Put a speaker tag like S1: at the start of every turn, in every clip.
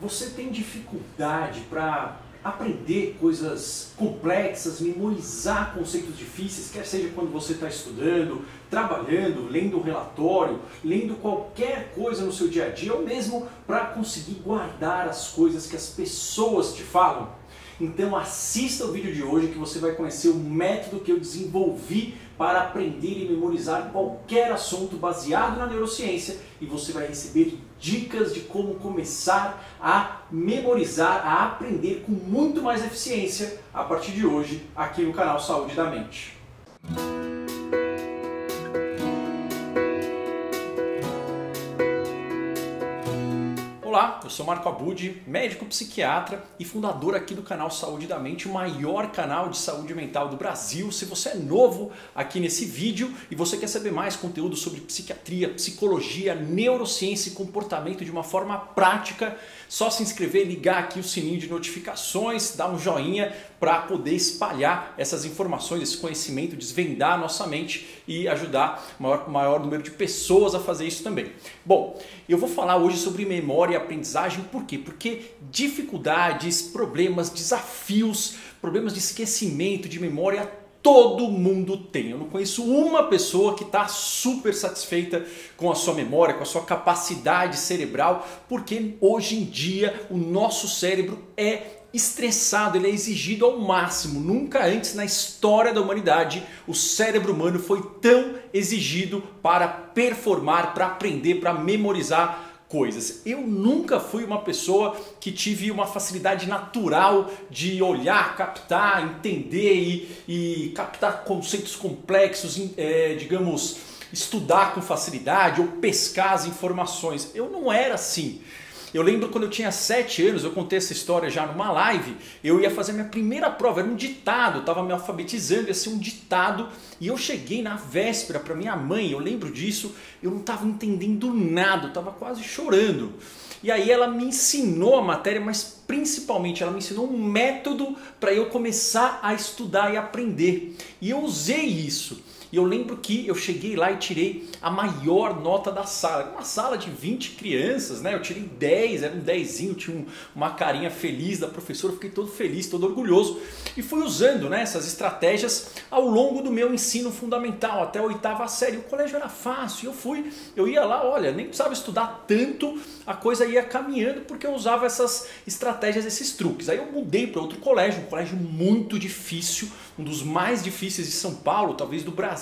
S1: Você tem dificuldade para aprender coisas complexas, memorizar conceitos difíceis, quer seja quando você está estudando, trabalhando, lendo um relatório, lendo qualquer coisa no seu dia a dia, ou mesmo para conseguir guardar as coisas que as pessoas te falam? Então assista o vídeo de hoje que você vai conhecer o método que eu desenvolvi para aprender e memorizar qualquer assunto baseado na neurociência, e você vai receber dicas de como começar a memorizar, a aprender com muito mais eficiência a partir de hoje aqui no canal Saúde da Mente. Olá, eu sou Marco Abud, médico psiquiatra e fundador aqui do canal Saúde da Mente, o maior canal de saúde mental do Brasil. Se você é novo aqui nesse vídeo e você quer saber mais conteúdo sobre psiquiatria, psicologia, neurociência e comportamento de uma forma prática, só se inscrever, ligar aqui o sininho de notificações, dar um joinha para poder espalhar essas informações, esse conhecimento, desvendar a nossa mente e ajudar o maior número de pessoas a fazer isso também. Bom, eu vou falar hoje sobre memória e aprendizagem. Por quê? Porque dificuldades, problemas, desafios, problemas de esquecimento, de memória, todo mundo tem. Eu não conheço uma pessoa que está super satisfeita com a sua memória, com a sua capacidade cerebral, porque hoje em dia o nosso cérebro é estressado, ele é exigido ao máximo. Nunca antes na história da humanidade o cérebro humano foi tão exigido para performar, para aprender, para memorizar coisas. Eu nunca fui uma pessoa que tive uma facilidade natural de olhar, captar, entender e captar conceitos complexos, digamos, estudar com facilidade ou pescar as informações. Eu não era assim. Eu lembro quando eu tinha 7 anos, eu contei essa história já numa live, eu ia fazer minha primeira prova, era um ditado, eu estava me alfabetizando, ia ser um ditado, e eu cheguei na véspera para minha mãe, eu lembro disso, eu não estava entendendo nada, eu estava quase chorando. E aí ela me ensinou a matéria, mas principalmente ela me ensinou um método para eu começar a estudar e aprender. E eu usei isso. E eu lembro que eu cheguei lá e tirei a maior nota da sala. Era uma sala de 20 crianças, né? Eu tirei 10, era um 10zinho, tinha uma carinha feliz da professora, eu fiquei todo feliz, todo orgulhoso. E fui usando, né, essas estratégias ao longo do meu ensino fundamental, até a 8ª série. O colégio era fácil, eu ia lá, olha, nem precisava estudar tanto, a coisa ia caminhando porque eu usava essas estratégias, esses truques. Aí eu mudei para outro colégio, um colégio muito difícil, um dos mais difíceis de São Paulo, talvez do Brasil,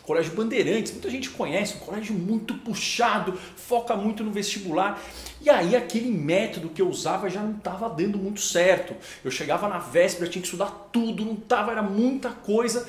S1: Colégio Bandeirantes, muita gente conhece, um colégio muito puxado, foca muito no vestibular. E aí aquele método que eu usava já não estava dando muito certo. Eu chegava na véspera, eu tinha que estudar tudo, não estava, era muita coisa,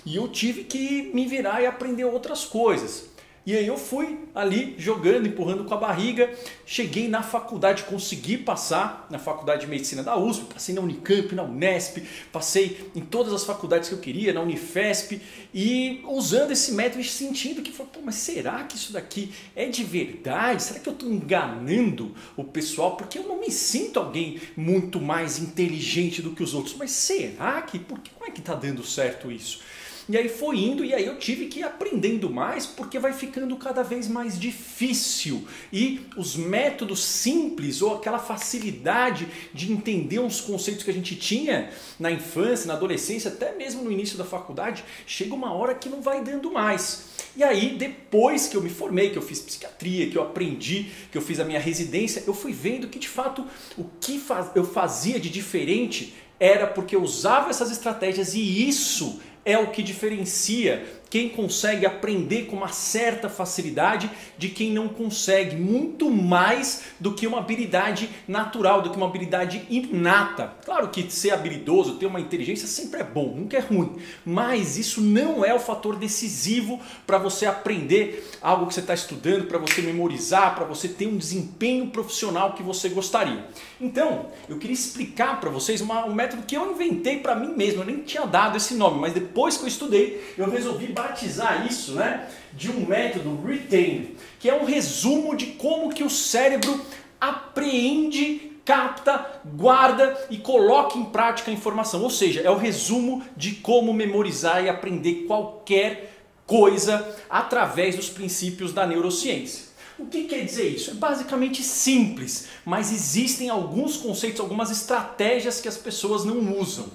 S1: e eu tive que me virar e aprender outras coisas. E aí eu fui ali jogando, empurrando com a barriga, cheguei na faculdade, consegui passar na faculdade de medicina da USP, passei na Unicamp, na Unesp, passei em todas as faculdades que eu queria, na Unifesp, e usando esse método e sentindo que, pô, mas será que isso daqui é de verdade? Será que eu estou enganando o pessoal? Porque eu não me sinto alguém muito mais inteligente do que os outros, mas será que, como é que está dando certo isso? E aí foi indo, e aí eu tive que ir aprendendo mais, porque vai ficando cada vez mais difícil. E os métodos simples, ou aquela facilidade de entender uns conceitos que a gente tinha na infância, na adolescência, até mesmo no início da faculdade, chega uma hora que não vai dando mais. E aí, depois que eu me formei, que eu fiz psiquiatria, que eu aprendi, que eu fiz a minha residência, eu fui vendo que de fato o que eu fazia de diferente era porque eu usava essas estratégias, e isso é o que diferencia quem consegue aprender com uma certa facilidade de quem não consegue, muito mais do que uma habilidade natural, do que uma habilidade inata. Claro que ser habilidoso, ter uma inteligência sempre é bom, nunca é ruim, mas isso não é o fator decisivo para você aprender algo que você está estudando, para você memorizar, para você ter um desempenho profissional que você gostaria. Então, eu queria explicar para vocês um método que eu inventei para mim mesmo, eu nem tinha dado esse nome, mas depois que eu estudei, eu resolvi batizar isso, né, de um método Retain, que é um resumo de como que o cérebro apreende, capta, guarda e coloca em prática a informação. Ou seja, é o resumo de como memorizar e aprender qualquer coisa através dos princípios da neurociência. O que quer dizer isso? É basicamente simples, mas existem alguns conceitos, algumas estratégias que as pessoas não usam.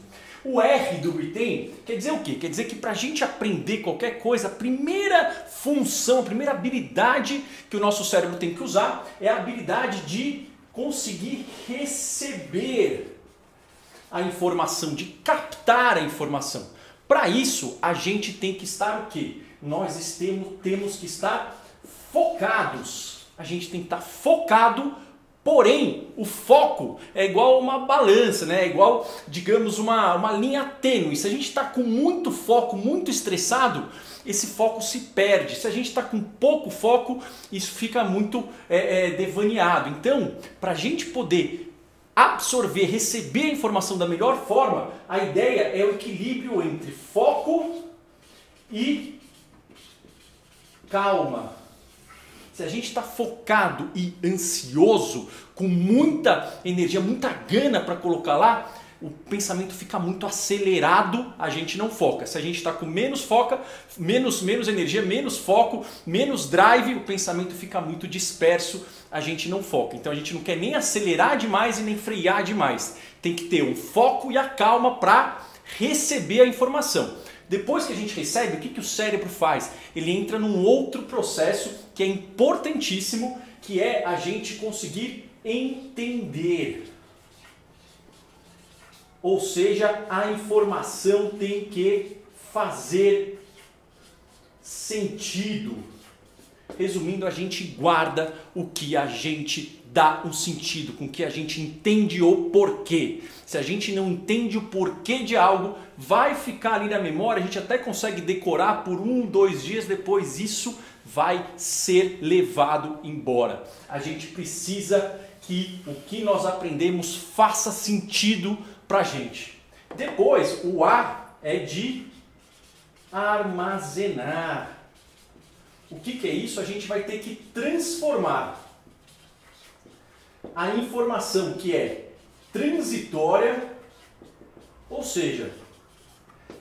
S1: O R do Retain quer dizer o quê? Quer dizer que para a gente aprender qualquer coisa, a primeira função, a primeira habilidade que o nosso cérebro tem que usar é a habilidade de conseguir receber a informação, de captar a informação. Para isso, a gente tem que estar o quê? Nós temos que estar focados. A gente tem que estar focado. Porém, o foco é igual uma balança, né? É igual, digamos, uma linha tênue. Se a gente está com muito foco, muito estressado, esse foco se perde. Se a gente está com pouco foco, isso fica muito devaneado. Então, para a gente poder absorver, receber a informação da melhor forma, a ideia é o equilíbrio entre foco e calma. Se a gente está focado e ansioso, com muita energia, muita gana para colocar lá, o pensamento fica muito acelerado, a gente não foca. Se a gente está com menos energia, menos foco, menos drive, o pensamento fica muito disperso, a gente não foca. Então a gente não quer nem acelerar demais e nem frear demais. Tem que ter um foco e a calma para receber a informação. Depois que a gente recebe, o que o cérebro faz? Ele entra num outro processo que é importantíssimo, que é a gente conseguir entender. Ou seja, a informação tem que fazer sentido. Resumindo, a gente guarda o que a gente dá um sentido, com que a gente entende o porquê. Se a gente não entende o porquê de algo, vai ficar ali na memória, a gente até consegue decorar por 1, 2 dias, depois isso vai ser levado embora. A gente precisa que o que nós aprendemos faça sentido pra gente. Depois, o A é de armazenar. O que é isso? A gente vai ter que transformar a informação que é transitória, ou seja,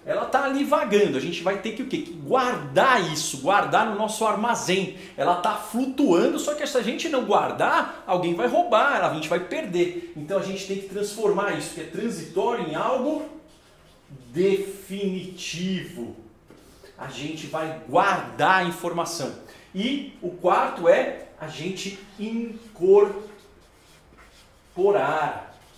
S1: ela está ali vagando, a gente vai ter que o quê? Guardar isso, guardar no nosso armazém. Ela está flutuando, só que se a gente não guardar, alguém vai roubar, a gente vai perder. Então a gente tem que transformar isso que é transitório em algo definitivo. A gente vai guardar a informação. E o quarto é a gente incorporar.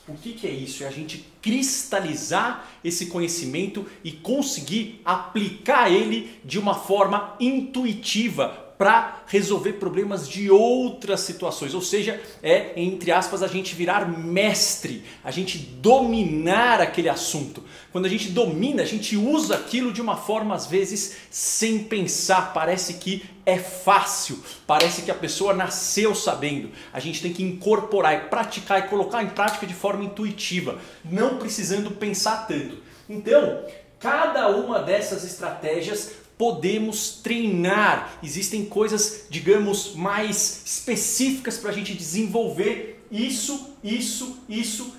S1: O que é isso? É a gente cristalizar esse conhecimento e conseguir aplicar ele de uma forma intuitiva para resolver problemas de outras situações. Ou seja, é, entre aspas, a gente virar mestre, a gente dominar aquele assunto. Quando a gente domina, a gente usa aquilo de uma forma, às vezes, sem pensar. Parece que é fácil, parece que a pessoa nasceu sabendo. A gente tem que incorporar e praticar e colocar em prática de forma intuitiva, não precisando pensar tanto. Então, cada uma dessas estratégias podemos treinar. Existem coisas, digamos, mais específicas para a gente desenvolver isso e isso.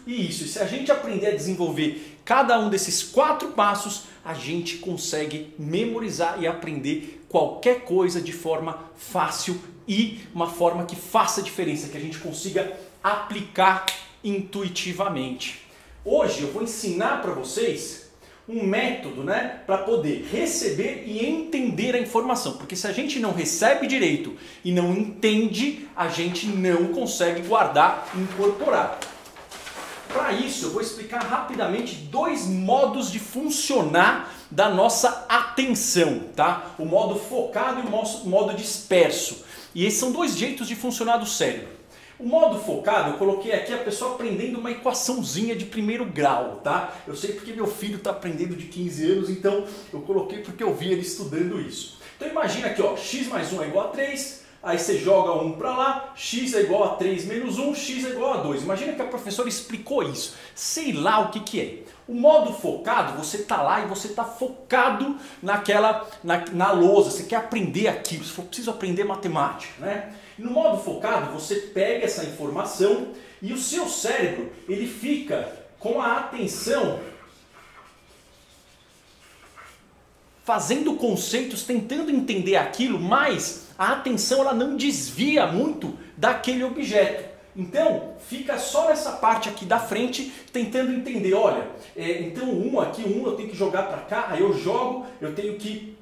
S1: E se a gente aprender a desenvolver cada um desses 4 passos, a gente consegue memorizar e aprender qualquer coisa de forma fácil e uma forma que faça diferença, que a gente consiga aplicar intuitivamente. Hoje eu vou ensinar para vocês um método, né, para poder receber e entender a informação. Porque se a gente não recebe direito e não entende, a gente não consegue guardar e incorporar. Para isso, eu vou explicar rapidamente 2 modos de funcionar da nossa atenção, tá? O modo focado e o modo disperso. E esses são 2 jeitos de funcionar do cérebro. O modo focado, eu coloquei aqui a pessoa aprendendo uma equaçãozinha de primeiro grau, tá? Eu sei porque meu filho está aprendendo de 15 anos, então eu coloquei porque eu vi ele estudando isso. Então imagina aqui, ó, x mais 1 é igual a 3, aí você joga 1 para lá, x é igual a 3 menos 1, x é igual a 2. Imagina que a professora explicou isso, sei lá o que é. O modo focado, você está lá e você está focado na lousa, você quer aprender aquilo, se for preciso aprender matemática, né? No modo focado, você pega essa informação e o seu cérebro, ele fica com a atenção fazendo conceitos, tentando entender aquilo, mas a atenção ela não desvia muito daquele objeto. Então, fica só nessa parte aqui da frente, tentando entender, olha, então eu tenho que jogar para cá, aí eu jogo, eu tenho que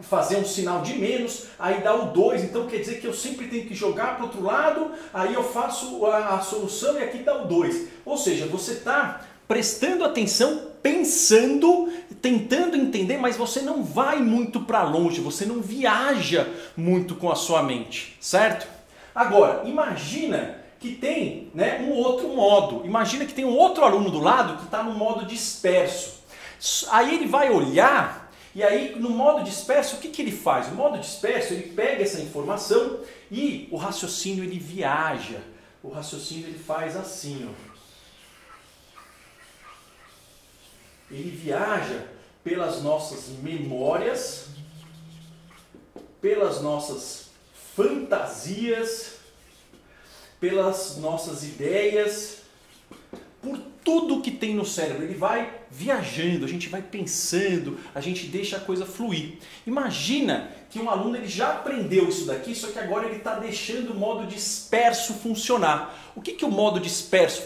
S1: fazer um sinal de menos, aí dá o 2, então quer dizer que eu sempre tenho que jogar para o outro lado, aí eu faço a solução e aqui dá o 2. Ou seja, você está prestando atenção, pensando, tentando entender, mas você não vai muito para longe, você não viaja muito com a sua mente, certo? Agora, imagina que tem, né, um outro modo. Imagina que tem um outro aluno do lado que está no modo disperso. Aí ele vai olhar e aí no modo disperso o que ele faz? No modo disperso ele pega essa informação e o raciocínio ele viaja. O raciocínio ele faz assim, ó. Ele viaja pelas nossas memórias, pelas nossas fantasias, pelas nossas ideias, por tudo que tem no cérebro. Ele vai viajando, a gente vai pensando, a gente deixa a coisa fluir. Imagina que um aluno ele já aprendeu isso daqui, só que agora ele está deixando o modo disperso funcionar. O que o modo disperso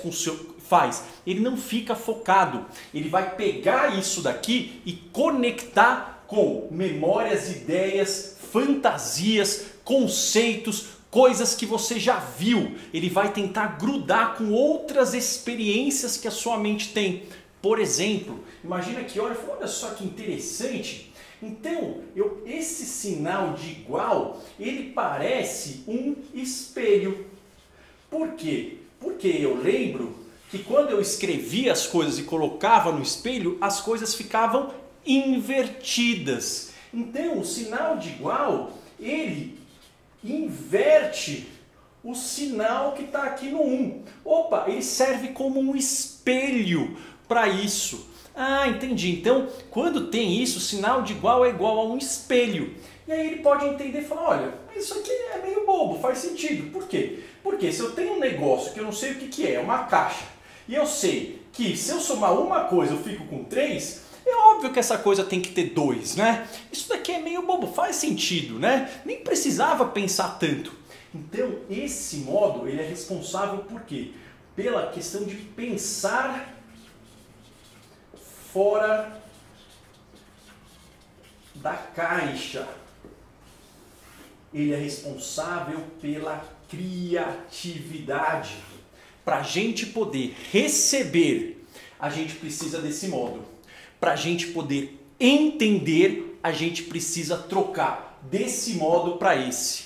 S1: faz? Ele não fica focado, ele vai pegar isso daqui e conectar com memórias, ideias, fantasias, conceitos, coisas que você já viu. Ele vai tentar grudar com outras experiências que a sua mente tem. Por exemplo, imagina que olha só que interessante. Então, esse sinal de igual, ele parece um espelho. Por quê? Porque eu lembro que quando eu escrevia as coisas e colocava no espelho, as coisas ficavam invertidas. Então, o sinal de igual, ele inverte o sinal que está aqui no 1. Opa, ele serve como um espelho para isso. Ah, entendi. Então, quando tem isso, o sinal de igual é igual a um espelho. E aí ele pode entender e falar, olha, isso aqui é meio bobo, faz sentido. Por quê? Porque se eu tenho um negócio que eu não sei o que é, uma caixa, e eu sei que se eu somar uma coisa eu fico com 3, é óbvio que essa coisa tem que ter 2, né? Isso daqui é meio bobo, faz sentido, né? Nem precisava pensar tanto. Então, esse modo, ele é responsável por quê? Pela questão de pensar fora da caixa. Ele é responsável pela criatividade. Para a gente poder receber, a gente precisa desse modo. Para a gente poder entender, a gente precisa trocar desse modo para esse.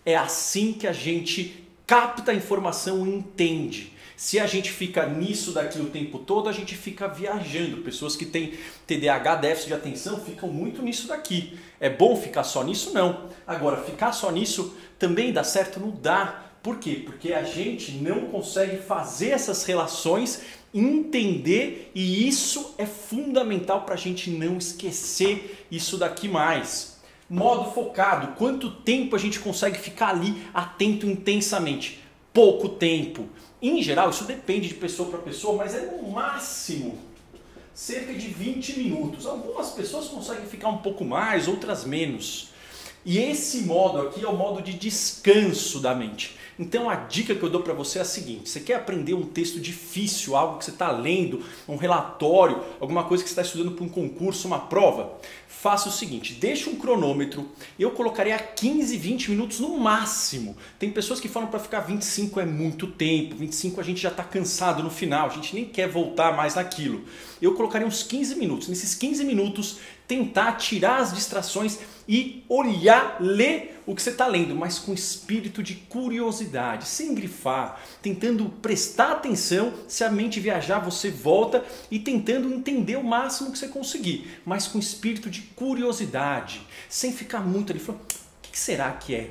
S1: É assim que a gente capta a informação e entende. Se a gente fica nisso daqui o tempo todo, a gente fica viajando. Pessoas que têm TDAH, déficit de atenção, ficam muito nisso daqui. É bom ficar só nisso? Não. Agora, ficar só nisso também dá certo? Não dá. Por quê? Porque a gente não consegue fazer essas relações, entender, e isso é fundamental para a gente não esquecer isso daqui mais. Modo focado, quanto tempo a gente consegue ficar ali atento intensamente? Pouco tempo. Em geral, isso depende de pessoa para pessoa, mas é no máximo cerca de 20 minutos. Algumas pessoas conseguem ficar um pouco mais, outras menos. E esse modo aqui é o modo de descanso da mente. Então a dica que eu dou para você é a seguinte: você quer aprender um texto difícil, algo que você está lendo, um relatório, alguma coisa que você está estudando para um concurso, uma prova? Faça o seguinte, deixa um cronômetro, eu colocaria 15, 20 minutos no máximo. Tem pessoas que falam para ficar 25 é muito tempo, 25 a gente já está cansado no final, a gente nem quer voltar mais naquilo. Eu colocaria uns 15 minutos, nesses 15 minutos tentar tirar as distrações e olhar, ler o que você está lendo, mas com espírito de curiosidade, sem grifar, tentando prestar atenção. Se a mente viajar, você volta e tentando entender o máximo que você conseguir, mas com espírito de curiosidade, sem ficar muito ali falando, o que será que é?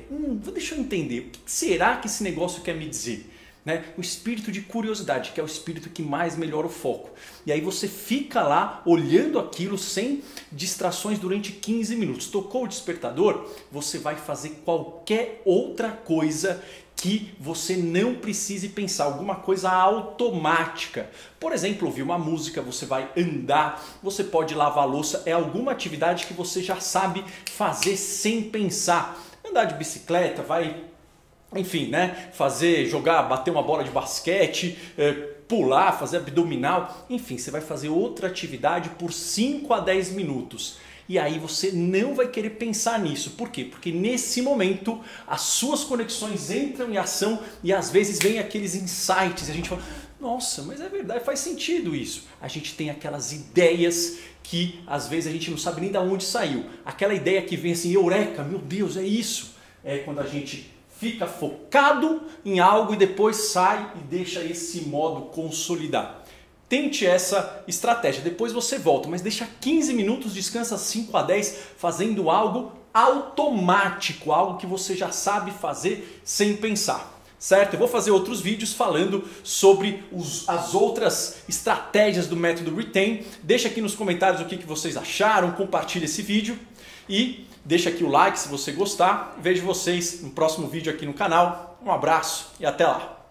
S1: Deixa eu entender, o que será que esse negócio quer me dizer? Né? O espírito de curiosidade, que é o espírito que mais melhora o foco. E aí você fica lá olhando aquilo sem distrações durante 15 minutos. Tocou o despertador, você vai fazer qualquer outra coisa que você não precise pensar, alguma coisa automática. Por exemplo, ouvir uma música, você vai andar, você pode lavar a louça, é alguma atividade que você já sabe fazer sem pensar. Andar de bicicleta, vai, enfim, né? Bater uma bola de basquete, pular, fazer abdominal, enfim, você vai fazer outra atividade por 5 a 10 minutos. E aí você não vai querer pensar nisso. Por quê? Porque nesse momento as suas conexões entram em ação e às vezes vem aqueles insights e a gente fala, nossa, mas é verdade, faz sentido isso. A gente tem aquelas ideias que às vezes a gente não sabe nem de onde saiu. Aquela ideia que vem assim, eureka, meu Deus, é isso. É quando a gente fica focado em algo e depois sai e deixa esse modo consolidar. Tente essa estratégia, depois você volta, mas deixa 15 minutos, descansa 5 a 10 fazendo algo automático, algo que você já sabe fazer sem pensar, certo? Eu vou fazer outros vídeos falando sobre as outras estratégias do método Retain. Deixa aqui nos comentários o que vocês acharam, compartilha esse vídeo e deixa aqui o like se você gostar. Vejo vocês no próximo vídeo aqui no canal. Um abraço e até lá!